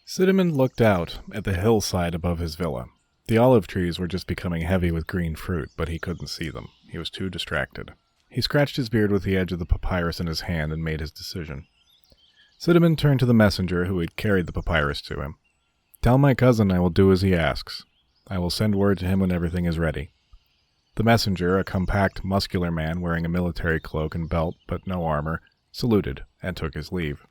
Cinnamon looked out at the hillside above his villa. The olive trees were just becoming heavy with green fruit, but he couldn't see them. He was too distracted. He scratched his beard with the edge of the papyrus in his hand and made his decision. Cinnamon turned to the messenger who had carried the papyrus to him. "Tell my cousin I will do as he asks. I will send word to him when everything is ready." The messenger, a compact, muscular man wearing a military cloak and belt, but no armor, saluted and took his leave.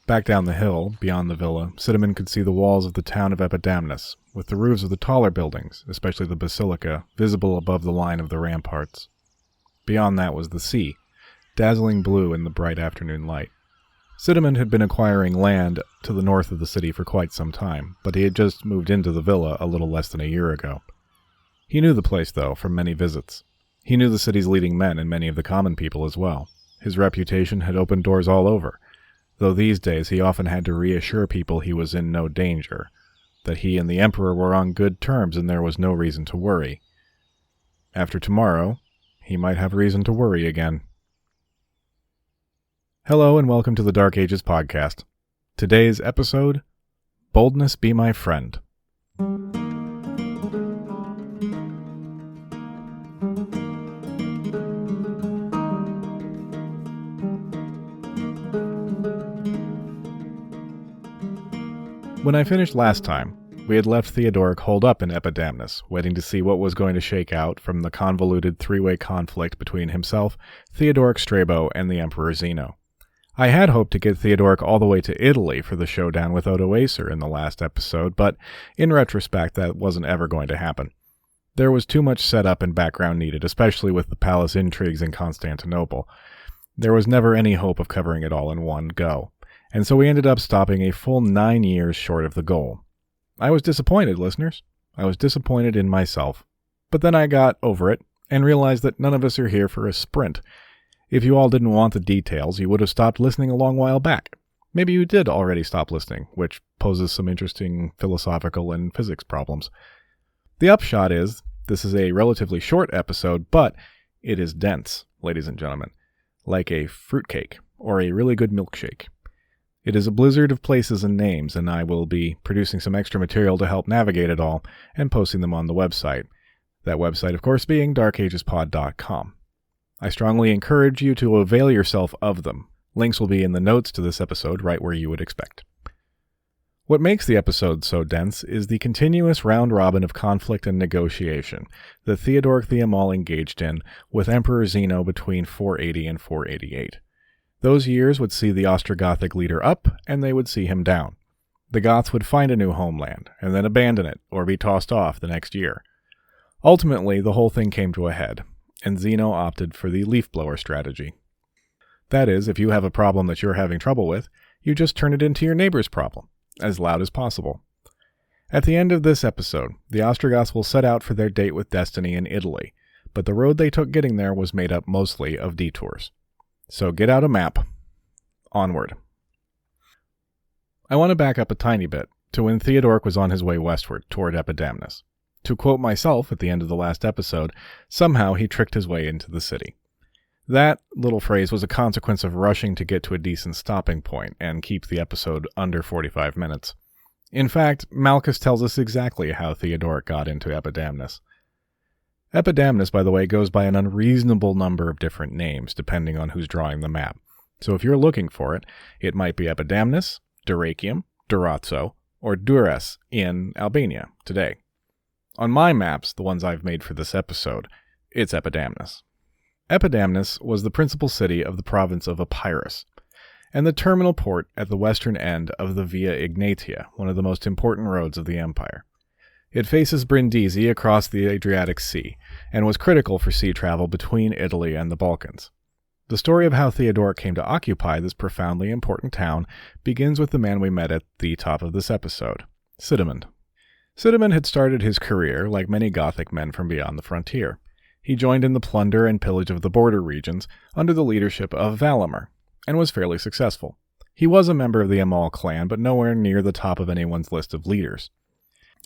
Back down the hill, beyond the villa, Cinnamon could see the walls of the town of Epidamnus, with the roofs of the taller buildings, especially the basilica, visible above the line of the ramparts. Beyond that was the sea, dazzling blue in the bright afternoon light. Cinnamon had been acquiring land to the north of the city for quite some time, but he had just moved into the villa a little less than a year ago. He knew the place, though, from many visits. He knew the city's leading men and many of the common people as well. His reputation had opened doors all over, though these days he often had to reassure people he was in no danger, that he and the Emperor were on good terms and there was no reason to worry. After tomorrow, he might have reason to worry again. Hello and welcome to the Dark Ages podcast. Today's episode, Boldness Be My Friend. When I finished last time, we had left Theodoric holed up in Epidamnus, waiting to see what was going to shake out from the convoluted three-way conflict between himself, Theodoric Strabo, and the Emperor Zeno. I had hoped to get Theodoric all the way to Italy for the showdown with Odoacer in the last episode, but in retrospect that wasn't ever going to happen. There was too much setup and background needed, especially with the palace intrigues in Constantinople. There was never any hope of covering it all in one go. And so we ended up stopping a full 9 years short of the goal. I was disappointed, listeners. I was disappointed in myself. But then I got over it and realized that none of us are here for a sprint. If you all didn't want the details, you would have stopped listening a long while back. Maybe you did already stop listening, which poses some interesting philosophical and physics problems. The upshot is, this is a relatively short episode, but it is dense, ladies and gentlemen, like a fruitcake or a really good milkshake. It is a blizzard of places and names, and I will be producing some extra material to help navigate it all and posting them on the website. That website, of course, being darkagespod.com. I strongly encourage you to avail yourself of them. Links will be in the notes to this episode right where you would expect. What makes the episode so dense is the continuous round-robin of conflict and negotiation that Theodoric the Amal engaged in with Emperor Zeno between 480 and 488. Those years would see the Ostrogothic leader up, and they would see him down. The Goths would find a new homeland, and then abandon it, or be tossed off the next year. Ultimately, the whole thing came to a head, and Zeno opted for the leaf-blower strategy. That is, if you have a problem that you're having trouble with, you just turn it into your neighbor's problem, as loud as possible. At the end of this episode, the Ostrogoths will set out for their date with destiny in Italy, but the road they took getting there was made up mostly of detours. So get out a map. Onward. I want to back up a tiny bit to when Theodoric was on his way westward toward Epidamnus. To quote myself at the end of the last episode, somehow he tricked his way into the city. That little phrase was a consequence of rushing to get to a decent stopping point and keep the episode under 45 minutes. In fact, Malchus tells us exactly how Theodoric got into Epidamnus. Epidamnus, by the way, goes by an unreasonable number of different names, depending on who's drawing the map. So if you're looking for it, it might be Epidamnus, Dyrrachium, Durazzo, or Durrës in Albania today. On my maps, the ones I've made for this episode, it's Epidamnus. Epidamnus was the principal city of the province of Epirus, and the terminal port at the western end of the Via Egnatia, one of the most important roads of the empire. It faces Brindisi across the Adriatic Sea, and was critical for sea travel between Italy and the Balkans. The story of how Theodoric came to occupy this profoundly important town begins with the man we met at the top of this episode, Cinnamon. Cinnamon had started his career like many Gothic men from beyond the frontier. He joined in the plunder and pillage of the border regions under the leadership of Valamir, and was fairly successful. He was a member of the Amal clan, but nowhere near the top of anyone's list of leaders.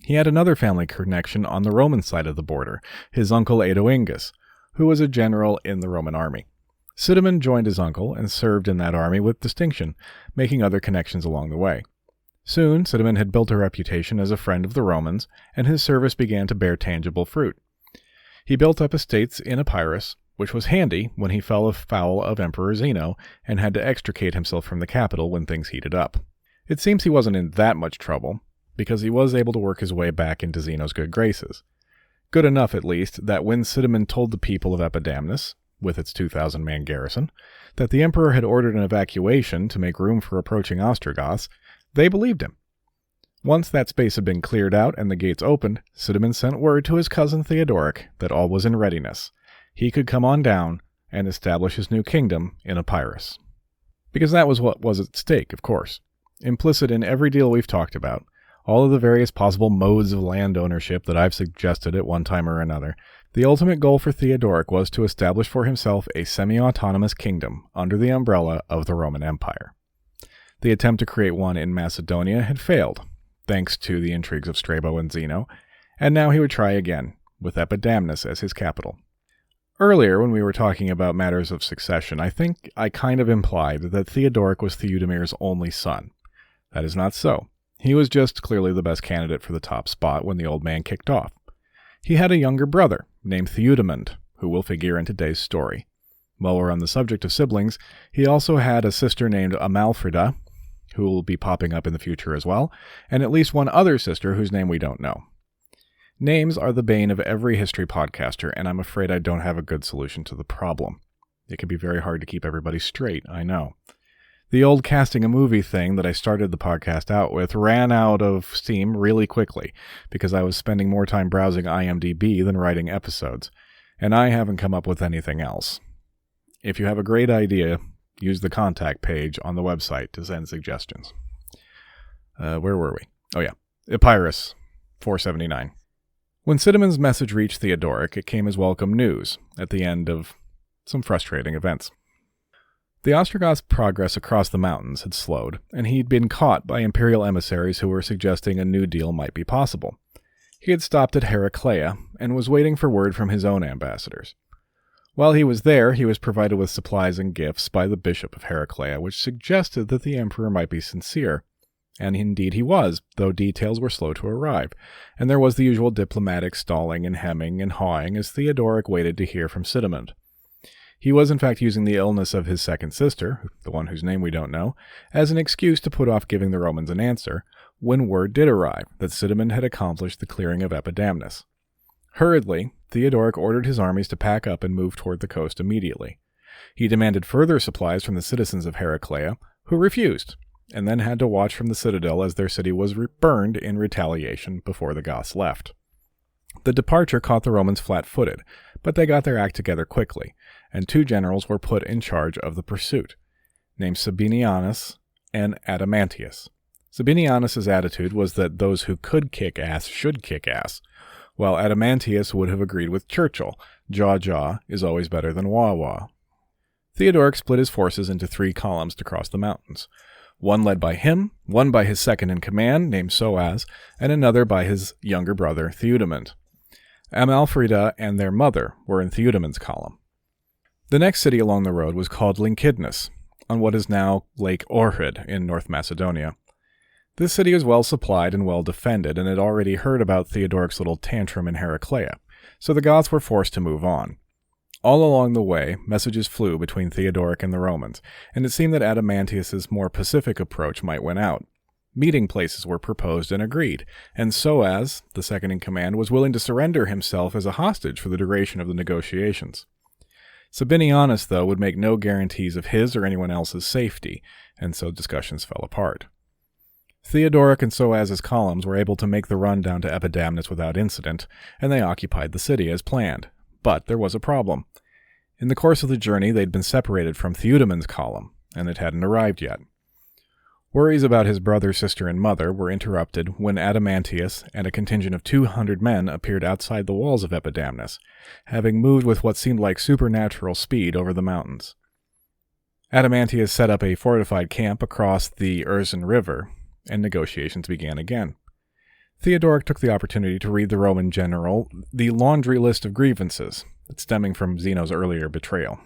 He had another family connection on the Roman side of the border, his uncle Aedoingus, who was a general in the Roman army. Cinnamon joined his uncle and served in that army with distinction, making other connections along the way. Soon, Cinnamon had built a reputation as a friend of the Romans, and his service began to bear tangible fruit. He built up estates in Epirus, which was handy when he fell afoul of Emperor Zeno and had to extricate himself from the capital when things heated up. It seems he wasn't in that much trouble, because he was able to work his way back into Zeno's good graces. Good enough, at least, that when Cinnamon told the people of Epidamnus, with its 2,000-man garrison, that the emperor had ordered an evacuation to make room for approaching Ostrogoths, they believed him. Once that space had been cleared out and the gates opened, Cinnamon sent word to his cousin Theodoric that all was in readiness. He could come on down and establish his new kingdom in Epirus. Because that was what was at stake, of course. Implicit in every deal we've talked about, all of the various possible modes of land ownership that I've suggested at one time or another, the ultimate goal for Theodoric was to establish for himself a semi-autonomous kingdom under the umbrella of the Roman Empire. The attempt to create one in Macedonia had failed, thanks to the intrigues of Strabo and Zeno, and now he would try again, with Epidamnus as his capital. Earlier, when we were talking about matters of succession, I think I kind of implied that Theodoric was Theudemir's only son. That is not so. He was just clearly the best candidate for the top spot when the old man kicked off. He had a younger brother, named Theudemund, who will figure in today's story. While we're on the subject of siblings, he also had a sister named Amalfrida, who will be popping up in the future as well, and at least one other sister whose name we don't know. Names are the bane of every history podcaster, and I'm afraid I don't have a good solution to the problem. It can be very hard to keep everybody straight, I know. The old casting a movie thing that I started the podcast out with ran out of steam really quickly because I was spending more time browsing IMDb than writing episodes, and I haven't come up with anything else. If you have a great idea, use the contact page on the website to send suggestions. Where were we? Oh yeah, Epirus, 479. When Cinnamon's message reached Theodoric, it came as welcome news at the end of some frustrating events. The Ostrogoths' progress across the mountains had slowed, and he'd been caught by imperial emissaries who were suggesting a new deal might be possible. He had stopped at Heraclea and was waiting for word from his own ambassadors. While he was there, he was provided with supplies and gifts by the bishop of Heraclea, which suggested that the emperor might be sincere. And indeed he was, though details were slow to arrive, and there was the usual diplomatic stalling and hemming and hawing as Theodoric waited to hear from Cinnamon. He was in fact using the illness of his second sister, the one whose name we don't know, as an excuse to put off giving the Romans an answer, when word did arrive that Cinnamon had accomplished the clearing of Epidamnus. Hurriedly, Theodoric ordered his armies to pack up and move toward the coast immediately. He demanded further supplies from the citizens of Heraclea, who refused, and then had to watch from the citadel as their city was burned in retaliation before the Goths left. The departure caught the Romans flat-footed, but they got their act together quickly, and two generals were put in charge of the pursuit, named Sabinianus and Adamantius. Sabinianus's attitude was that those who could kick ass should kick ass, while Adamantius would have agreed with Churchill, jaw is always better than wah-wah. Theodoric split his forces into 3 columns to cross the mountains, one led by him, one by his second-in-command, named Soaz, and another by his younger brother, Theudemund. Amalfrida and their mother were in Theudemund's column. The next city along the road was called Lynkidnus, on what is now Lake Ohrid in North Macedonia. This city was well supplied and well defended, and had already heard about Theodoric's little tantrum in Heraclea, so the Goths were forced to move on. All along the way, messages flew between Theodoric and the Romans, and it seemed that Adamantius's more pacific approach might win out. Meeting places were proposed and agreed, and Soaz, the second-in-command, was willing to surrender himself as a hostage for the duration of the negotiations. Sabinianus, though, would make no guarantees of his or anyone else's safety, and so discussions fell apart. Theodoric and Soaz's columns were able to make the run down to Epidamnus without incident, and they occupied the city as planned. But there was a problem. In the course of the journey, they'd been separated from Theudemund's column, and it hadn't arrived yet. Worries about his brother, sister, and mother were interrupted when Adamantius and a contingent of 200 men appeared outside the walls of Epidamnus, having moved with what seemed like supernatural speed over the mountains. Adamantius set up a fortified camp across the Urzen River, and negotiations began again. Theodoric took the opportunity to read the Roman general the laundry list of grievances, stemming from Zeno's earlier betrayal.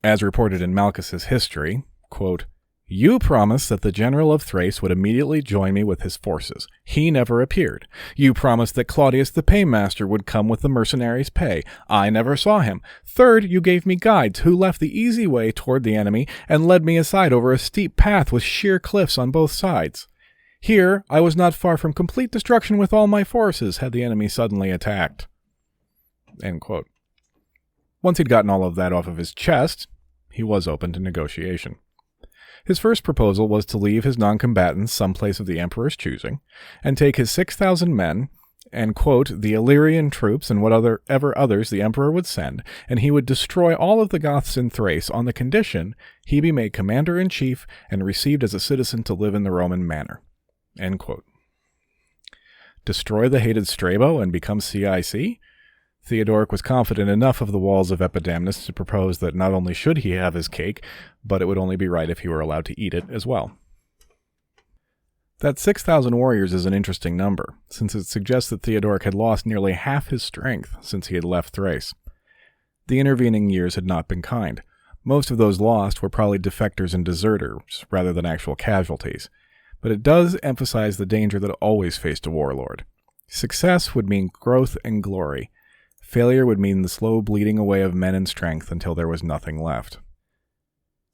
As reported in Malchus's history, quote, "You promised that the general of Thrace would immediately join me with his forces. He never appeared. You promised that Claudius the paymaster would come with the mercenaries' pay. I never saw him. Third, you gave me guides who left the easy way toward the enemy and led me aside over a steep path with sheer cliffs on both sides. Here, I was not far from complete destruction with all my forces had the enemy suddenly attacked." End quote. Once he'd gotten all of that off of his chest, he was open to negotiation. His first proposal was to leave his non-combatants someplace of the emperor's choosing, and take his 6,000 men, and, quote, "the Illyrian troops and whatever others the emperor would send, and he would destroy all of the Goths in Thrace on the condition he be made commander-in-chief and received as a citizen to live in the Roman manner." End quote. Destroy the hated Strabo and become CIC? Theodoric was confident enough of the walls of Epidamnus to propose that not only should he have his cake, but it would only be right if he were allowed to eat it as well. That 6,000 warriors is an interesting number, since it suggests that Theodoric had lost nearly half his strength since he had left Thrace. The intervening years had not been kind. Most of those lost were probably defectors and deserters, rather than actual casualties. But it does emphasize the danger that always faced a warlord. Success would mean growth and glory. Failure would mean the slow bleeding away of men and strength until there was nothing left.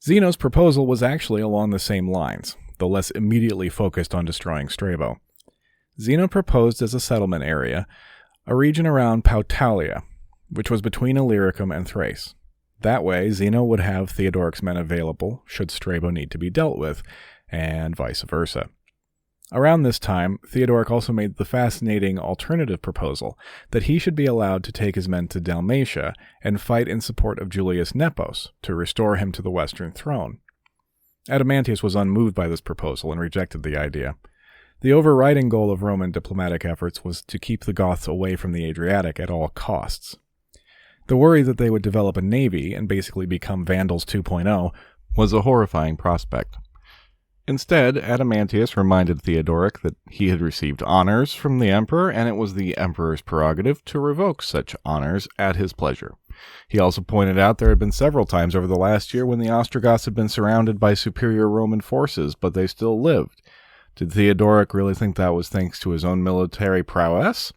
Zeno's proposal was actually along the same lines, though less immediately focused on destroying Strabo. Zeno proposed as a settlement area a region around Pautalia, which was between Illyricum and Thrace. That way, Zeno would have Theodoric's men available should Strabo need to be dealt with, and vice versa. Around this time, Theodoric also made the fascinating alternative proposal that he should be allowed to take his men to Dalmatia and fight in support of Julius Nepos to restore him to the western throne. Adamantius was unmoved by this proposal and rejected the idea. The overriding goal of Roman diplomatic efforts was to keep the Goths away from the Adriatic at all costs. The worry that they would develop a navy and basically become Vandals 2.0 was a horrifying prospect. Instead, Adamantius reminded Theodoric that he had received honors from the emperor, and it was the emperor's prerogative to revoke such honors at his pleasure. He also pointed out there had been several times over the last year when the Ostrogoths had been surrounded by superior Roman forces, but they still lived. Did Theodoric really think that was thanks to his own military prowess?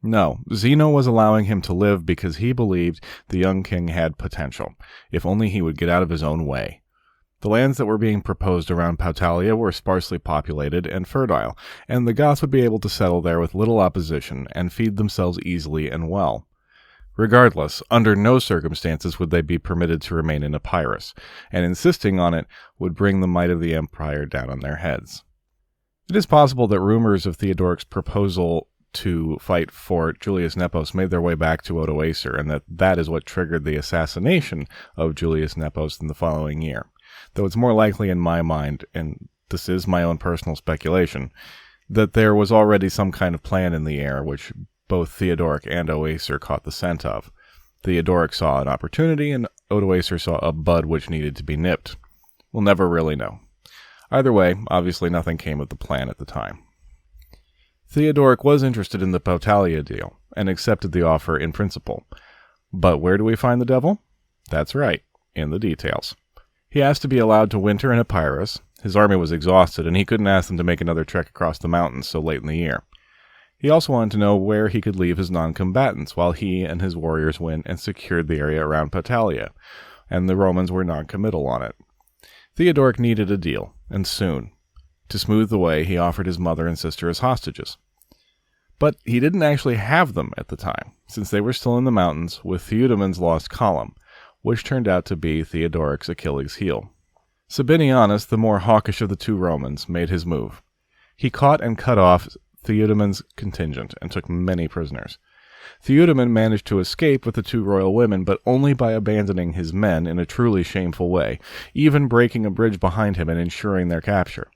No, Zeno was allowing him to live because he believed the young king had potential, if only he would get out of his own way. The lands that were being proposed around Pautalia were sparsely populated and fertile, and the Goths would be able to settle there with little opposition and feed themselves easily and well. Regardless, under no circumstances would they be permitted to remain in Epirus, and insisting on it would bring the might of the empire down on their heads. It is possible that rumors of Theodoric's proposal to fight for Julius Nepos made their way back to Odoacer, and that is what triggered the assassination of Julius Nepos in the following year. Though it's more likely in my mind, and this is my own personal speculation, that there was already some kind of plan in the air which both Theodoric and Odoacer caught the scent of. Theodoric saw an opportunity, and Odoacer saw a bud which needed to be nipped. We'll never really know. Either way, obviously nothing came of the plan at the time. Theodoric was interested in the Pautalia deal, and accepted the offer in principle. But where do we find the devil? That's right, in the details. He asked to be allowed to winter in Epirus. His army was exhausted, and he couldn't ask them to make another trek across the mountains so late in the year. He also wanted to know where he could leave his non-combatants while he and his warriors went and secured the area around Pautalia, and the Romans were non-committal on it. Theodoric needed a deal, and soon. To smooth the way, he offered his mother and sister as hostages. But he didn't actually have them at the time, since they were still in the mountains with Theudemann's lost column, which turned out to be Theodoric's Achilles' heel. Sabinianus, the more hawkish of the two Romans, made his move. He caught and cut off Theudemann's contingent and took many prisoners. Theudemon managed to escape with the two royal women, but only by abandoning his men in a truly shameful way, even breaking a bridge behind him and ensuring their capture.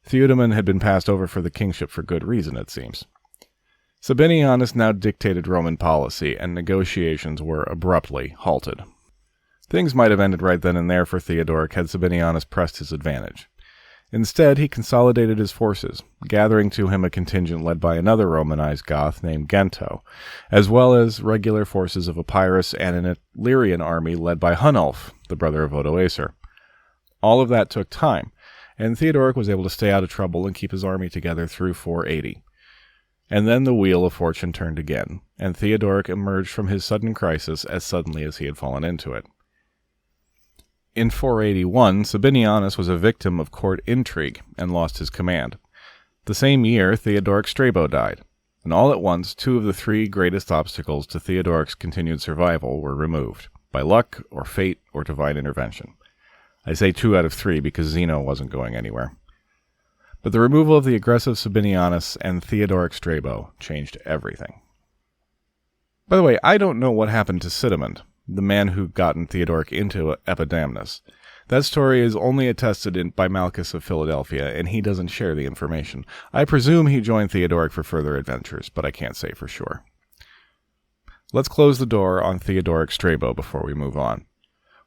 Theudemon had been passed over for the kingship for good reason, it seems. Sabinianus now dictated Roman policy, and negotiations were abruptly halted. Things might have ended right then and there for Theodoric had Sabinianus pressed his advantage. Instead, he consolidated his forces, gathering to him a contingent led by another Romanized Goth named Gento, as well as regular forces of Epirus and an Illyrian army led by Hunulf, the brother of Odoacer. All of that took time, and Theodoric was able to stay out of trouble and keep his army together through 480. And then the wheel of fortune turned again, and Theodoric emerged from his sudden crisis as suddenly as he had fallen into it. In 481, Sabinianus was a victim of court intrigue and lost his command. The same year, Theodoric Strabo died, and all at once 2 of the 3 greatest obstacles to Theodoric's continued survival were removed, by luck or fate or divine intervention. I say 2 out of 3 because Zeno wasn't going anywhere. But the removal of the aggressive Sabinianus and Theodoric Strabo changed everything. By the way, I don't know what happened to Sidamund, the man who gotten Theodoric into Epidamnus. That story is only attested by Malchus of Philadelphia, and he doesn't share the information. I presume he joined Theodoric for further adventures, but I can't say for sure. Let's close the door on Theodoric Strabo before we move on.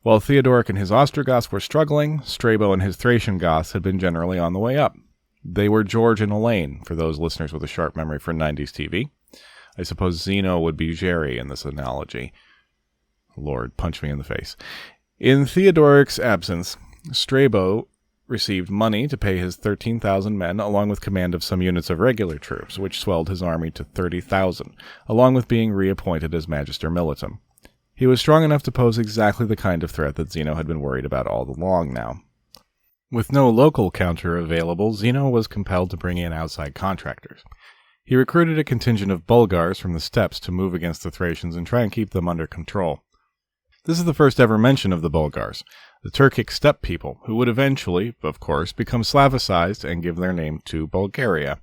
While Theodoric and his Ostrogoths were struggling, Strabo and his Thracian Goths had been generally on the way up. They were George and Elaine, for those listeners with a sharp memory for 90s TV. I suppose Zeno would be Jerry in this analogy. Lord, punch me in the face. In Theodoric's absence, Strabo received money to pay his 13,000 men, along with command of some units of regular troops, which swelled his army to 30,000, along with being reappointed as Magister Militum. He was strong enough to pose exactly the kind of threat that Zeno had been worried about all along now. With no local counter available, Zeno was compelled to bring in outside contractors. He recruited a contingent of Bulgars from the steppes to move against the Thracians and try and keep them under control. This is the first ever mention of the Bulgars, the Turkic steppe people, who would eventually, of course, become Slavicized and give their name to Bulgaria.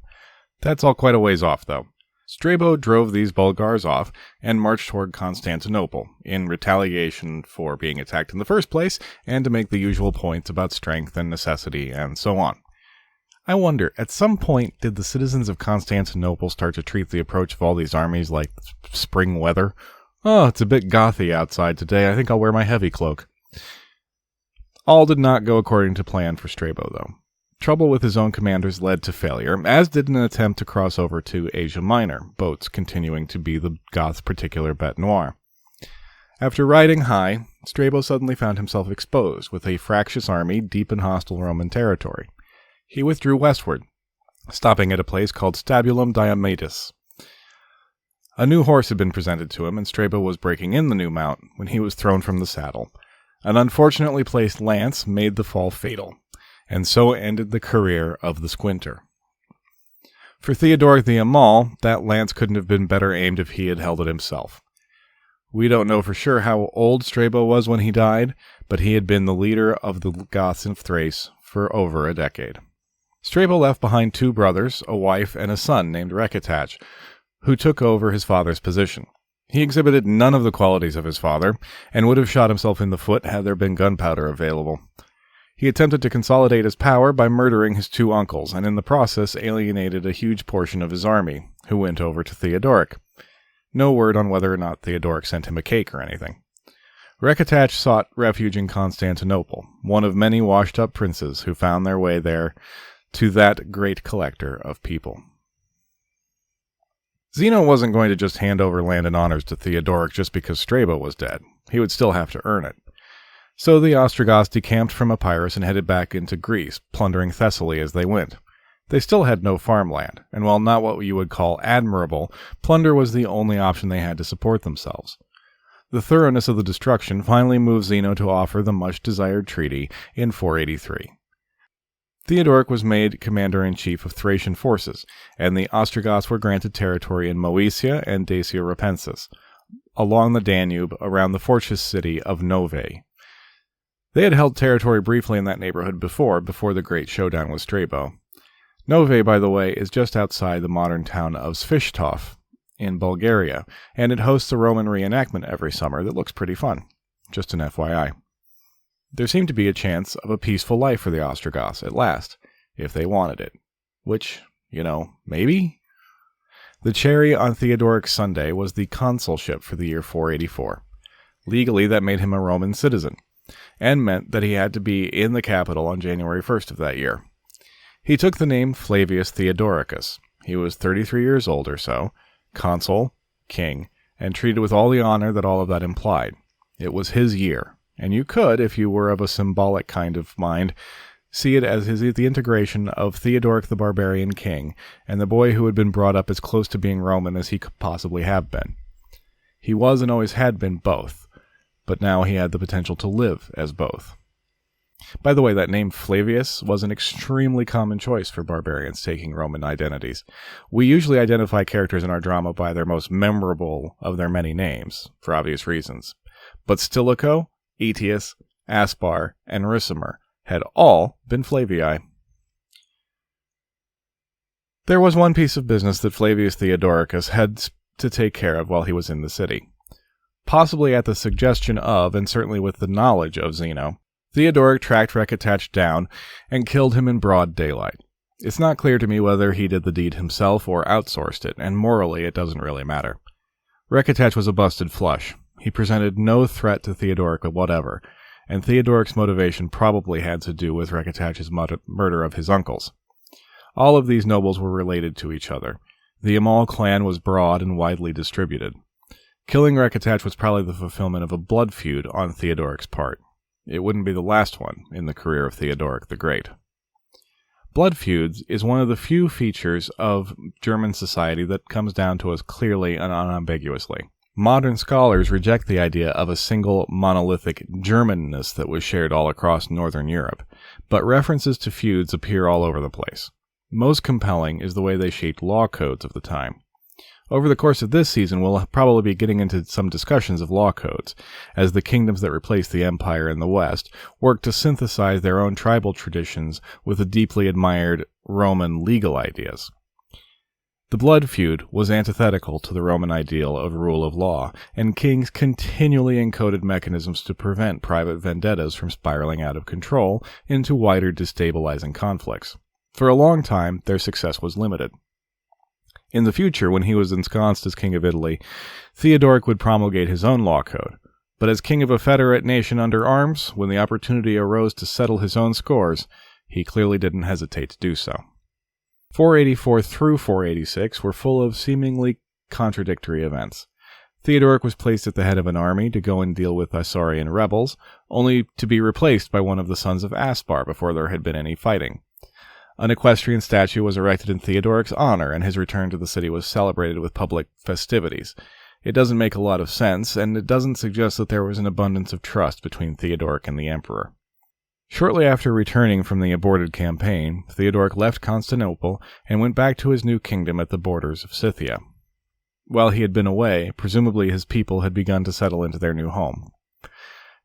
That's all quite a ways off, though. Strabo drove these Bulgars off and marched toward Constantinople, in retaliation for being attacked in the first place, and to make the usual points about strength and necessity, and so on. I wonder, at some point, did the citizens of Constantinople start to treat the approach of all these armies like spring weather? Oh, it's a bit gothy outside today. I think I'll wear my heavy cloak. All did not go according to plan for Strabo, though. Trouble with his own commanders led to failure, as did an attempt to cross over to Asia Minor, boats continuing to be the Goths' particular bête noire. After riding high, Strabo suddenly found himself exposed, with a fractious army deep in hostile Roman territory. He withdrew westward, stopping at a place called Stabulum Diomedus. A new horse had been presented to him, and Strabo was breaking in the new mount when he was thrown from the saddle. An unfortunately placed lance made the fall fatal, and so ended the career of the Squinter. For Theodoric the Amal, that lance couldn't have been better aimed if he had held it himself. We don't know for sure how old Strabo was when he died, but he had been the leader of the Goths in Thrace for over a decade. Strabo left behind 2 brothers, a wife, and a son named Recatach, who took over his father's position. He exhibited none of the qualities of his father, and would have shot himself in the foot had there been gunpowder available. He attempted to consolidate his power by murdering his 2 uncles, and in the process alienated a huge portion of his army, who went over to Theodoric. No word on whether or not Theodoric sent him a cake or anything. Recatach sought refuge in Constantinople, one of many washed-up princes who found their way there to that great collector of people. Zeno wasn't going to just hand over land and honors to Theodoric just because Strabo was dead. He would still have to earn it. So the Ostrogoths decamped from Epirus and headed back into Greece, plundering Thessaly as they went. They still had no farmland, and while not what you would call admirable, plunder was the only option they had to support themselves. The thoroughness of the destruction finally moved Zeno to offer the much-desired treaty in 483. Theodoric was made commander-in-chief of Thracian forces, and the Ostrogoths were granted territory in Moesia and Dacia Rapensis, along the Danube around the fortress city of Novae. They had held territory briefly in that neighborhood before the great showdown with Strabo. Novae, by the way, is just outside the modern town of Svishtov in Bulgaria, and it hosts a Roman reenactment every summer that looks pretty fun. Just an FYI. There seemed to be a chance of a peaceful life for the Ostrogoths at last, if they wanted it. Which, maybe? The cherry on Theodoric's sundae was the consulship for the year 484. Legally, that made him a Roman citizen, and meant that he had to be in the capital on January 1st of that year. He took the name Flavius Theodoricus. He was 33 years old or so, consul, king, and treated with all the honor that all of that implied. It was his year, and you could, if you were of a symbolic kind of mind, see it as the integration of Theodoric the barbarian king and the boy who had been brought up as close to being Roman as he could possibly have been. He was and always had been both, but now he had the potential to live as both. By the way, that name Flavius was an extremely common choice for barbarians taking Roman identities. We usually identify characters in our drama by their most memorable of their many names, for obvious reasons. But Stilicho, Aetius, Aspar, and Ricimer had all been Flavii. There was one piece of business that Flavius Theodoricus had to take care of while he was in the city. Possibly at the suggestion of, and certainly with the knowledge of Zeno, Theodoric tracked Recatach down and killed him in broad daylight. It's not clear to me whether he did the deed himself or outsourced it, and morally it doesn't really matter. Recatach was a busted flush. He presented no threat to Theodoric whatever, and Theodoric's motivation probably had to do with Recatach's murder of his uncles. All of these nobles were related to each other. The Amal clan was broad and widely distributed. Killing Recatach was probably the fulfillment of a blood feud on Theodoric's part. It wouldn't be the last one in the career of Theodoric the Great. Blood feuds is one of the few features of German society that comes down to us clearly and unambiguously. Modern scholars reject the idea of a single monolithic Germanness that was shared all across Northern Europe, but references to feuds appear all over the place. Most compelling is the way they shaped law codes of the time. Over the course of this season, we'll probably be getting into some discussions of law codes, as the kingdoms that replaced the empire in the West worked to synthesize their own tribal traditions with the deeply admired Roman legal ideas. The blood feud was antithetical to the Roman ideal of rule of law, and kings continually encoded mechanisms to prevent private vendettas from spiraling out of control into wider destabilizing conflicts. For a long time, their success was limited. In the future, when he was ensconced as king of Italy, Theodoric would promulgate his own law code. But as king of a federate nation under arms, when the opportunity arose to settle his own scores, he clearly didn't hesitate to do so. 484 through 486 were full of seemingly contradictory events. Theodoric was placed at the head of an army to go and deal with Isaurian rebels, only to be replaced by one of the sons of Aspar before there had been any fighting. An equestrian statue was erected in Theodoric's honor, and his return to the city was celebrated with public festivities. It doesn't make a lot of sense, and it doesn't suggest that there was an abundance of trust between Theodoric and the emperor. Shortly after returning from the aborted campaign, Theodoric left Constantinople and went back to his new kingdom at the borders of Scythia. While he had been away, presumably his people had begun to settle into their new home.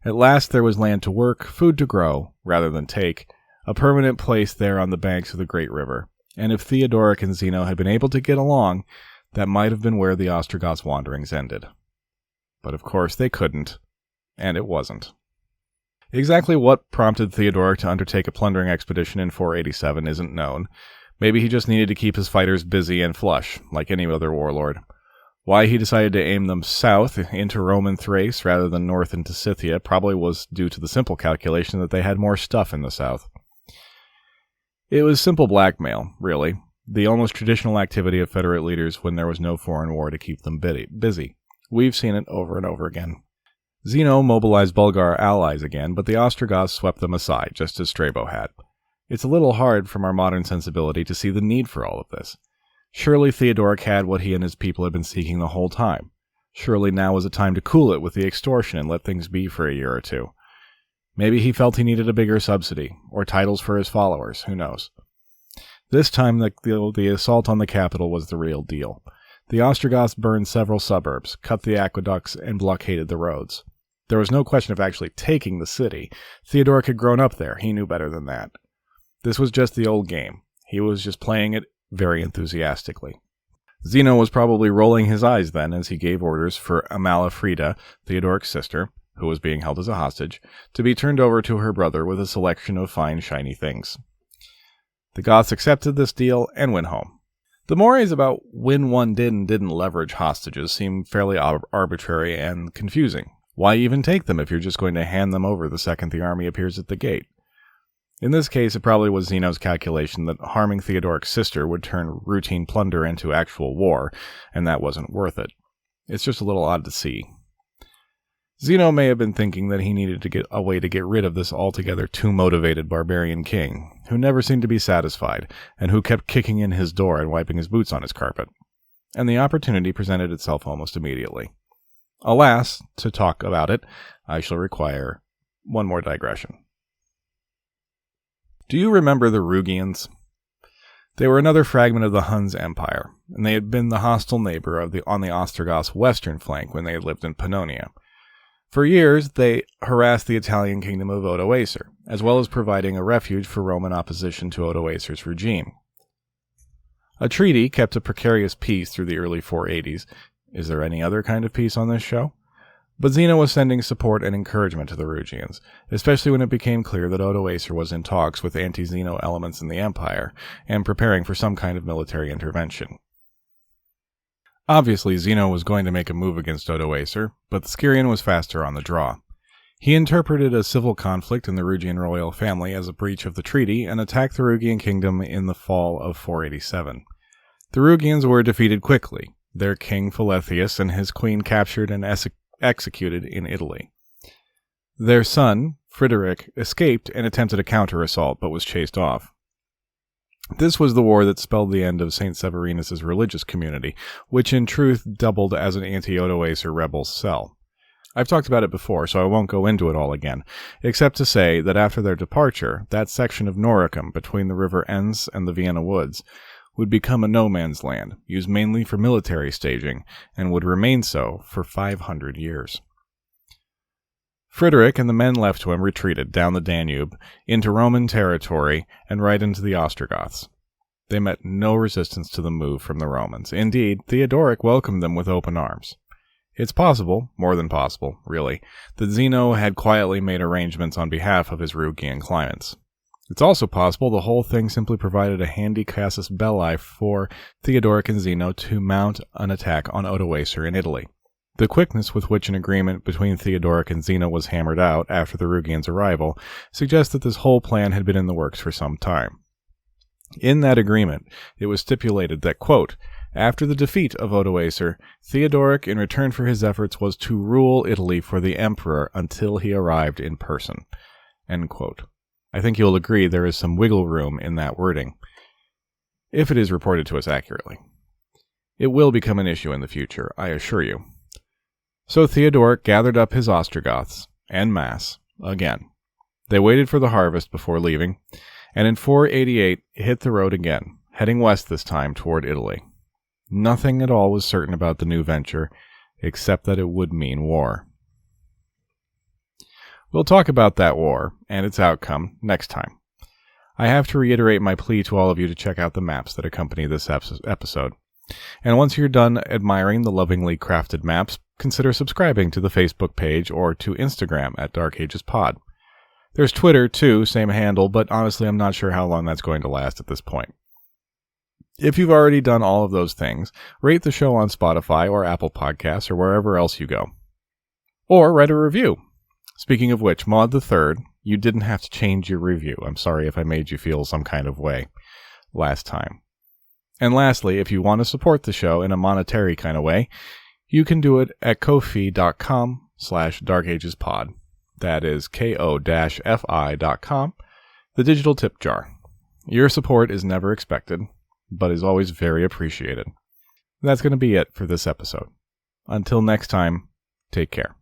At last there was land to work, food to grow, rather than take, a permanent place there on the banks of the great river, and if Theodoric and Zeno had been able to get along, that might have been where the Ostrogoths' wanderings ended. But of course they couldn't, and it wasn't. Exactly what prompted Theodoric to undertake a plundering expedition in 487 isn't known. Maybe he just needed to keep his fighters busy and flush, like any other warlord. Why he decided to aim them south into Roman Thrace rather than north into Scythia probably was due to the simple calculation that they had more stuff in the south. It was simple blackmail, really, the almost traditional activity of Federate leaders when there was no foreign war to keep them busy. We've seen it over and over again. Zeno mobilized Bulgar allies again, but the Ostrogoths swept them aside, just as Strabo had. It's a little hard from our modern sensibility to see the need for all of this. Surely Theodoric had what he and his people had been seeking the whole time. Surely now was a time to cool it with the extortion and let things be for a year or two. Maybe he felt he needed a bigger subsidy, or titles for his followers, who knows. This time the assault on the capital was the real deal. The Ostrogoths burned several suburbs, cut the aqueducts, and blockaded the roads. There was no question of actually taking the city. Theodoric had grown up there. He knew better than that. This was just the old game. He was just playing it very enthusiastically. Zeno was probably rolling his eyes then as he gave orders for Amalafrida, Theodoric's sister, who was being held as a hostage, to be turned over to her brother with a selection of fine, shiny things. The Goths accepted this deal and went home. The mores about when one did and didn't leverage hostages seem fairly arbitrary and confusing. Why even take them if you're just going to hand them over the second the army appears at the gate? In this case, it probably was Zeno's calculation that harming Theodoric's sister would turn routine plunder into actual war, and that wasn't worth it. It's just a little odd to see. Zeno may have been thinking that he needed to get a way to get rid of this altogether too motivated barbarian king, who never seemed to be satisfied, and who kept kicking in his door and wiping his boots on his carpet. And the opportunity presented itself almost immediately. Alas, to talk about it, I shall require one more digression. Do you remember the Rugians? They were another fragment of the Huns' empire, and they had been the hostile neighbor on the Ostrogoths' western flank when they had lived in Pannonia. For years, they harassed the Italian kingdom of Odoacer, as well as providing a refuge for Roman opposition to Odoacer's regime. A treaty kept a precarious peace through the early 480s. Is there any other kind of peace on this show? But Zeno was sending support and encouragement to the Rugians, especially when it became clear that Odoacer was in talks with anti-Zeno elements in the empire, and preparing for some kind of military intervention. Obviously, Zeno was going to make a move against Odoacer, but the Skirion was faster on the draw. He interpreted a civil conflict in the Rugian royal family as a breach of the treaty and attacked the Rugian kingdom in the fall of 487. The Rugians were defeated quickly, their king Philethius and his queen captured and executed in Italy. Their son, Frederick, escaped and attempted a counter-assault, but was chased off. This was the war that spelled the end of St. Severinus' religious community, which in truth doubled as an anti-Odoacer rebel cell. I've talked about it before, so I won't go into it all again, except to say that after their departure, that section of Noricum between the river Enns and the Vienna woods would become a no-man's land, used mainly for military staging, and would remain so for 500 years. Frederick and the men left to him retreated down the Danube, into Roman territory, and right into the Ostrogoths. They met no resistance to the move from the Romans. Indeed, Theodoric welcomed them with open arms. It's possible, more than possible, really, that Zeno had quietly made arrangements on behalf of his Rugian clients. It's also possible the whole thing simply provided a handy casus belli for Theodoric and Zeno to mount an attack on Odoacer in Italy. The quickness with which an agreement between Theodoric and Zeno was hammered out after the Rugians' arrival suggests that this whole plan had been in the works for some time. In that agreement, it was stipulated that, quote, after the defeat of Odoacer, Theodoric, in return for his efforts, was to rule Italy for the emperor until he arrived in person. End quote. I think you'll agree there is some wiggle room in that wording, if it is reported to us accurately. It will become an issue in the future, I assure you. So Theodoric gathered up his Ostrogoths, en masse, again. They waited for the harvest before leaving, and in 488 hit the road again, heading west this time toward Italy. Nothing at all was certain about the new venture, except that it would mean war. We'll talk about that war, and its outcome, next time. I have to reiterate my plea to all of you to check out the maps that accompany this episode. And once you're done admiring the lovingly crafted maps, consider subscribing to the Facebook page or to Instagram at Dark Ages Pod. There's Twitter, too, same handle, but honestly I'm not sure how long that's going to last at this point. If you've already done all of those things, rate the show on Spotify or Apple Podcasts or wherever else you go. Or write a review. Speaking of which, Maud the Third, you didn't have to change your review. I'm sorry if I made you feel some kind of way last time. And lastly, if you want to support the show in a monetary kind of way, you can do it at ko-fi.com/darkagespod. That is ko-fi.com, the digital tip jar. Your support is never expected, but is always very appreciated. That's going to be it for this episode. Until next time, take care.